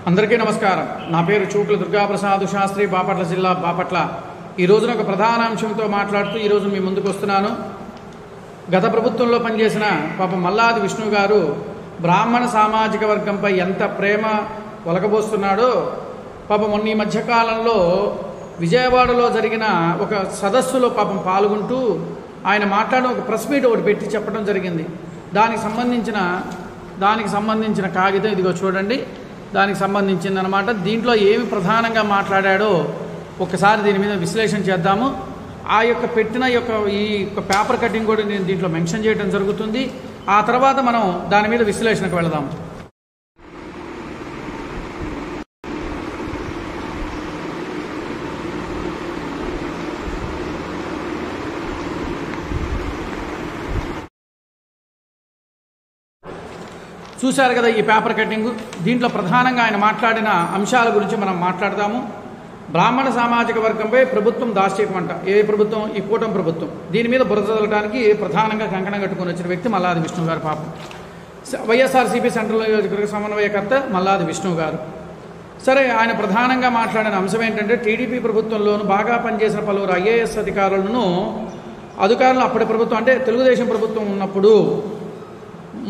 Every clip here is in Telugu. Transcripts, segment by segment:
అందరికీ నమస్కారం. నా పేరు చూట్ల దుర్గాప్రసాద్ శాస్త్రి, బాపట్ల జిల్లా బాపట్ల. ఈ రోజున ఒక ప్రధాన అంశంతో మాట్లాడుతూ ఈరోజు మీ ముందుకు వస్తున్నాను. గత ప్రభుత్వంలో పనిచేసిన పాపం మల్లాది విష్ణు గారు బ్రాహ్మణ సామాజిక వర్గంపై ఎంత ప్రేమ ఒలకబోస్తున్నాడో పాపం మొన్న ఈ మధ్యకాలంలో విజయవాడలో జరిగిన ఒక సదస్సులో పాపం పాల్గొంటూ ఆయన మాట్లాడిన ఒక ప్రెస్ మీట్ ఒకటి పెట్టి చెప్పడం జరిగింది. దానికి సంబంధించిన కాగితం ఇదిగో చూడండి. దానికి సంబంధించిందనమాట. దీంట్లో ఏమి ప్రధానంగా మాట్లాడాడో ఒకసారి దీని మీద విశ్లేషణ చేద్దాము. ఆ యొక్క పెట్టిన ఈ పేపర్ కటింగ్ కూడా నేను దీంట్లో మెన్షన్ చేయడం జరుగుతుంది. ఆ తర్వాత మనం దాని మీద విశ్లేషణకు వెళదాము. చూశారు కదా ఈ పేపర్ కటింగ్. దీంట్లో ప్రధానంగా ఆయన మాట్లాడిన అంశాల గురించి మనం మాట్లాడదాము. బ్రాహ్మణ సామాజిక వర్గంపై ప్రభుత్వం దాష్టీకమంట. ఏ ప్రభుత్వం? ఈ కూటమి ప్రభుత్వం. దీని మీద బురద చల్లడానికి ప్రధానంగా కంకణం కట్టుకొని వచ్చిన వ్యక్తి మల్లాది విష్ణు గారు. పాపం వైఎస్ఆర్సీపీ సెంట్రల్ నియోజకవర్గ సమన్వయకర్త మల్లాది విష్ణు గారు. సరే, ఆయన ప్రధానంగా మాట్లాడిన అంశం ఏంటంటే టీడీపీ ప్రభుత్వంలోనూ బాగా పనిచేసిన పలువురు ఐఏఎస్ అధికారులను అప్పటి ప్రభుత్వం అంటే తెలుగుదేశం ప్రభుత్వం ఉన్నప్పుడు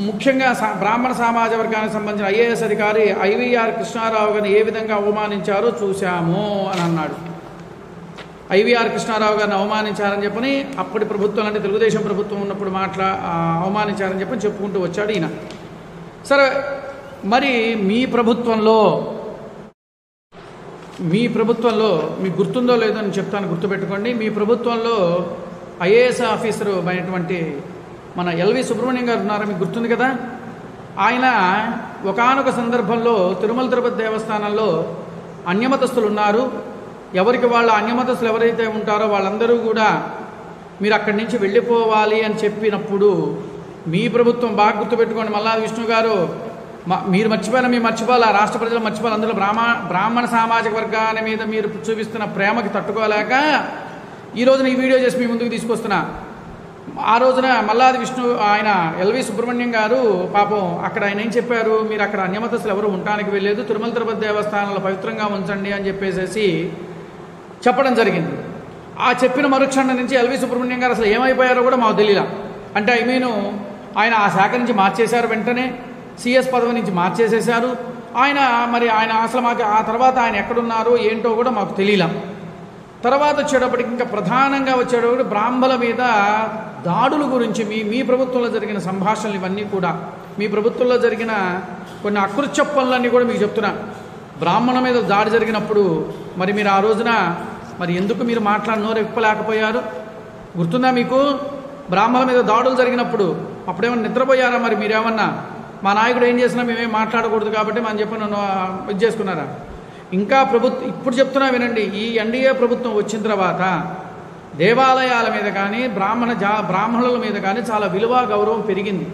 ముఖ్యంగా బ్రాహ్మణ సమాజ వర్గానికి సంబంధించిన ఐఏఎస్ అధికారి ఐవీఆర్ కృష్ణారావు గారిని ఏ విధంగా అవమానించారో చూశాము అని అన్నాడు. ఐవీఆర్ కృష్ణారావు గారిని అవమానించారని చెప్పని అప్పటి ప్రభుత్వం అంటే తెలుగుదేశం ప్రభుత్వం ఉన్నప్పుడు అవమానించారని చెప్పని చెప్పుకుంటూ వచ్చాడు ఈయన. సరే, మరి మీ ప్రభుత్వంలో మీకు గుర్తుందో లేదో అని చెప్తాను, గుర్తుపెట్టుకోండి. మీ ప్రభుత్వంలో ఐఏఎస్ ఆఫీసరు అయినటువంటి మన ఎల్వి సుబ్రహ్మణ్యం గారు ఉన్నారా? మీకు గుర్తుంది కదా. ఆయన ఒకానొక సందర్భంలో తిరుమల తిరుపతి దేవస్థానంలో అన్యమతస్తులు ఉన్నారు. ఎవరికి వాళ్ళ అన్యమతస్తులు ఎవరైతే ఉంటారో వాళ్ళందరూ కూడా మీరు అక్కడి నుంచి వెళ్ళిపోవాలి అని చెప్పినప్పుడు మీ ప్రభుత్వం బాగా గుర్తుపెట్టుకోండి మల్లాది విష్ణు గారు, మీరు మర్చిపోవాలి, రాష్ట్ర ప్రజలు మర్చిపోవాలి. అందులో బ్రాహ్మణ సామాజిక వర్గాల మీద మీరు చూపిస్తున్న ప్రేమకి తట్టుకోలేక ఈ రోజున ఈ వీడియో చేసి మీ ముందుకు తీసుకొస్తున్నా. ఆ రోజున మల్లాది విష్ణు ఆయన ఎల్వి సుబ్రహ్మణ్యం గారు పాపం అక్కడ ఆయన ఏం చెప్పారు, మీరు అక్కడ అన్యమతస్తులు ఎవరు ఉండటానికి వెళ్ళలేదు, తిరుమల తిరుపతి దేవస్థానంలో పవిత్రంగా ఉంచండి అని చెప్పేసి చెప్పడం జరిగింది. ఆ చెప్పిన మరుక్షణం నుంచి ఎల్వి సుబ్రహ్మణ్యం గారు అసలు ఏమైపోయారో కూడా మాకు తెలియదు. అంటే ఆయన ఆ శాఖ నుంచి మార్చేశారు, వెంటనే సిఎస్ పదవి నుంచి మార్చేసేశారు. ఆయన అసలు మాకు ఆ తర్వాత ఆయన ఎక్కడున్నారో ఏంటో కూడా మాకు తెలియలేం. తర్వాత వచ్చేటప్పటికి ఇంకా ప్రధానంగా వచ్చేటప్పుడు బ్రాహ్మణుల మీద దాడుల గురించి మీ ప్రభుత్వంలో జరిగిన సంభాషణలు ఇవన్నీ కూడా మీ ప్రభుత్వంలో జరిగిన కొన్ని అకృత్య పనులన్నీ కూడా మీకు చెప్తున్నా. బ్రాహ్మణుల మీద దాడి జరిగినప్పుడు మరి మీరు ఆ రోజున ఎందుకు మీరు నోరు విప్పలేకపోయారు? గుర్తుందా మీకు? బ్రాహ్మణుల మీద దాడులు జరిగినప్పుడు అప్పుడేమన్నా నిద్రపోయారా? మరి మీరేమన్నా మా నాయకుడు ఏం చేసినా మేమేం మాట్లాడకూడదు కాబట్టి మనం చెప్పి నన్ను ఇది చేసుకున్నారా? ఇంకా ఇప్పుడు చెప్తున్నా వినండి. ఈ ఎన్డీఏ ప్రభుత్వం వచ్చిన తర్వాత దేవాలయాల మీద కానీ బ్రాహ్మణుల మీద కానీ చాలా విలువ గౌరవం పెరిగింది.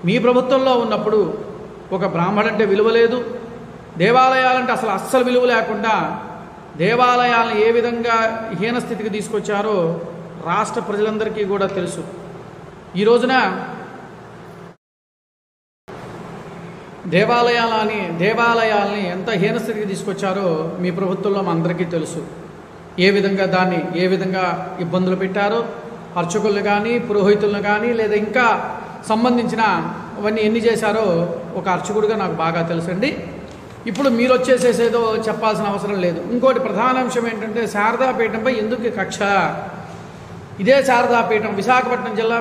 మీ ప్రభుత్వంలో ఉన్నప్పుడు ఒక బ్రాహ్మణుడంటే విలువ లేదు, దేవాలయాలంటే అస్సలు విలువ లేకుండా దేవాలయాలను ఏ విధంగా హీనస్థితికి తీసుకొచ్చారో రాష్ట్ర ప్రజలందరికీ కూడా తెలుసు. ఈ రోజున దేవాలయాల్ని ఎంత హీనస్థితికి తీసుకొచ్చారో మీ ప్రభుత్వంలో మా అందరికీ తెలుసు. ఏ విధంగా ఇబ్బందులు పెట్టారో అర్చకులను కానీ పురోహితులను కానీ లేదా ఇంకా సంబంధించిన అవన్నీ ఎన్ని చేశారో ఒక అర్చకుడిగా నాకు బాగా తెలుసండి. ఇప్పుడు మీరు వచ్చేసేసేదో చెప్పాల్సిన అవసరం లేదు. ఇంకోటి ప్రధాన అంశం ఏంటంటే శారదాపీఠంపై ఎందుకు కక్ష? ఇదే శారదాపీఠం విశాఖపట్నం జిల్లా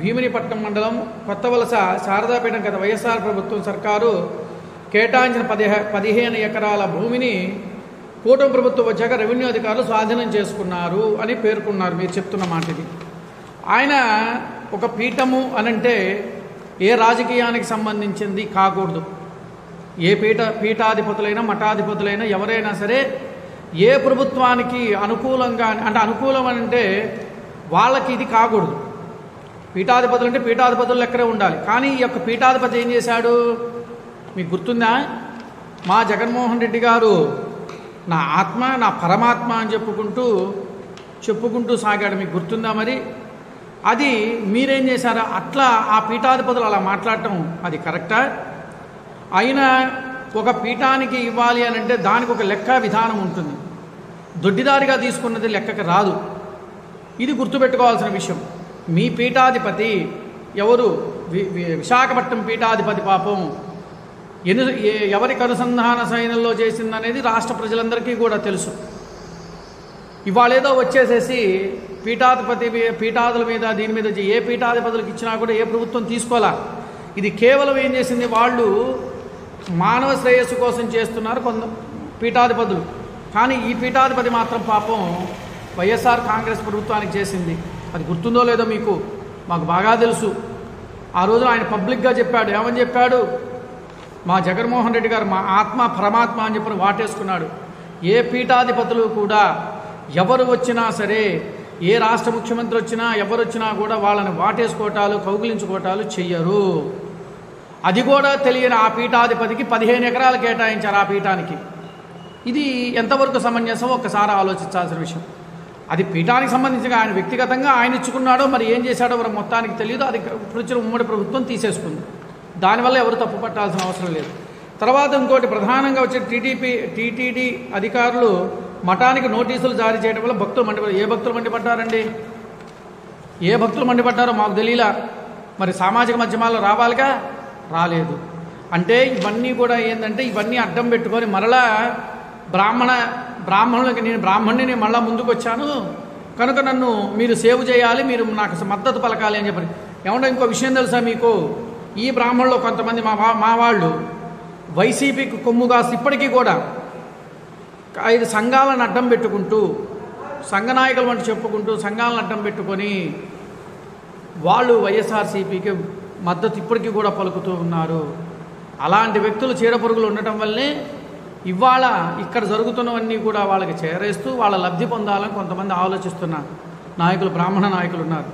భీమినిపట్నం మండలం కొత్తవలస శారదాపీఠం గత వైఎస్ఆర్ ప్రభుత్వం సర్కారు కేటాయించిన 15 ఎకరాల భూమిని కూటమి ప్రభుత్వం వచ్చాక రెవెన్యూ అధికారులు స్వాధీనం చేసుకున్నారు అని పేర్కొన్నారు. మీరు చెప్తున్న మాట ఇది. ఆయన ఒక పీఠము అనంటే ఏ రాజకీయానికి సంబంధించింది కాకూడదు. ఏ పీఠాధిపతులైనా మఠాధిపతులైనా ఎవరైనా సరే ఏ ప్రభుత్వానికి అనుకూలంగా అంటే అనుకూలం అంటే వాళ్ళకి ఇది కాకూడదు. పీఠాధిపతులు అంటే పీఠాధిపతులు లెక్కనే ఉండాలి. కానీ ఈ యొక్క పీఠాధిపతి ఏం చేశాడు మీకు గుర్తుందా? మా జగన్మోహన్ రెడ్డి గారు నా ఆత్మ నా పరమాత్మ అని చెప్పుకుంటూ సాగాడు. మీకు గుర్తుందా? మరి అది మీరేం చేశారా? అట్లా ఆ పీఠాధిపతులు అలా మాట్లాడటం అది కరెక్టా? అయినా ఒక పీఠానికి ఇవ్వాలి అని అంటే దానికి ఒక లెక్క విధానం ఉంటుంది. దొడ్డిదారిగా తీసుకున్నది లెక్కకి రాదు. ఇది గుర్తుపెట్టుకోవాల్సిన విషయం. మీ పీఠాధిపతి ఎవరు? విశాఖపట్నం పీఠాధిపతి పాపం ఎవరికి అనుసంధాన సైన్యంలో చేసిందనేది రాష్ట్ర ప్రజలందరికీ కూడా తెలుసు. ఇవాళేదో వచ్చేసేసి పీఠాదుల మీద దీని మీద ఏ పీఠాధిపతులకు ఇచ్చినా కూడా ఏ ప్రభుత్వం తీసుకోవాలా. ఇది కేవలం ఏం చేసింది, వాళ్ళు మానవ శ్రేయస్సు కోసం చేస్తున్నారు కొంత పీఠాధిపతులు. కానీ ఈ పీఠాధిపతి మాత్రం పాపం వైఎస్ఆర్ కాంగ్రెస్ ప్రభుత్వానికి చేసింది. అది గుర్తుందో లేదో మీకు, మాకు బాగా తెలుసు. ఆ రోజున ఆయన పబ్లిక్గా చెప్పాడు. ఏమని చెప్పాడు? మా జగన్మోహన్ రెడ్డి గారు మా ఆత్మ పరమాత్మ అని చెప్పి వాటేసుకున్నాడు. ఏ పీఠాధిపతులు కూడా ఎవరు వచ్చినా సరే, ఏ రాష్ట్ర ముఖ్యమంత్రి వచ్చినా ఎవరు వచ్చినా కూడా వాళ్ళని వాటేసుకోవటాలు కౌగిలించుకోవటాలు చెయ్యరు. అది కూడా తెలియని ఆ పీఠాధిపతికి 15 ఎకరాలు కేటాయించారు ఆ పీఠానికి. ఇది ఎంతవరకు సమంజసం ఒక్కసారి ఆలోచించాల్సిన విషయం. అది పీఠానికి సంబంధించి ఆయన వ్యక్తిగతంగా ఆయన ఇచ్చుకున్నాడో మరి ఏం చేశాడో మరి మొత్తానికి తెలియదు. అది ఇప్పుడు వచ్చిన ఉమ్మడి ప్రభుత్వం తీసేసుకుంది. దానివల్ల ఎవరు తప్పు పట్టాల్సిన అవసరం లేదు. తర్వాత ఇంకోటి ప్రధానంగా వచ్చే టీటీడీ అధికారులు మఠానికి నోటీసులు జారీ చేయడం వల్ల భక్తులు మండిపడ్డారు. ఏ భక్తులు మండిపడ్డారండి? ఏ భక్తులు మండిపడ్డారో మాకు తెలియలా. మరి సామాజిక మాధ్యమాల్లో రావాలిగా, రాలేదు. అంటే ఇవన్నీ కూడా ఏంటంటే ఇవన్నీ అడ్డం పెట్టుకొని మరలా బ్రాహ్మణులకి నేను బ్రాహ్మణుని మళ్ళీ ముందుకు వచ్చాను కనుక నన్ను మీరు సేవ్ చేయాలి, మీరు నాకు మద్దతు పలకాలి అని చెప్పి. ఏమంటే ఇంకో విషయం తెలుసా మీకు? ఈ బ్రాహ్మణులు కొంతమంది మా వాళ్ళు వైసీపీకి కొమ్ముగా ఇప్పటికీ కూడా 5 సంఘాలను అడ్డం పెట్టుకుంటూ సంఘ నాయకులు వంటి చెప్పుకుంటూ సంఘాలను అడ్డం పెట్టుకొని వాళ్ళు వైఎస్ఆర్సీపీకి మద్దతు ఇప్పటికీ కూడా పలుకుతూ ఉన్నారు. అలాంటి వ్యక్తులు చీడపురుగులు ఉండటం వల్లే ఇవాళ ఇక్కడ జరుగుతున్నవన్నీ కూడా వాళ్ళకి చేరేస్తూ వాళ్ళ లబ్ధి పొందాలని కొంతమంది ఆలోచిస్తున్న నాయకులు, బ్రాహ్మణ నాయకులు ఉన్నారు.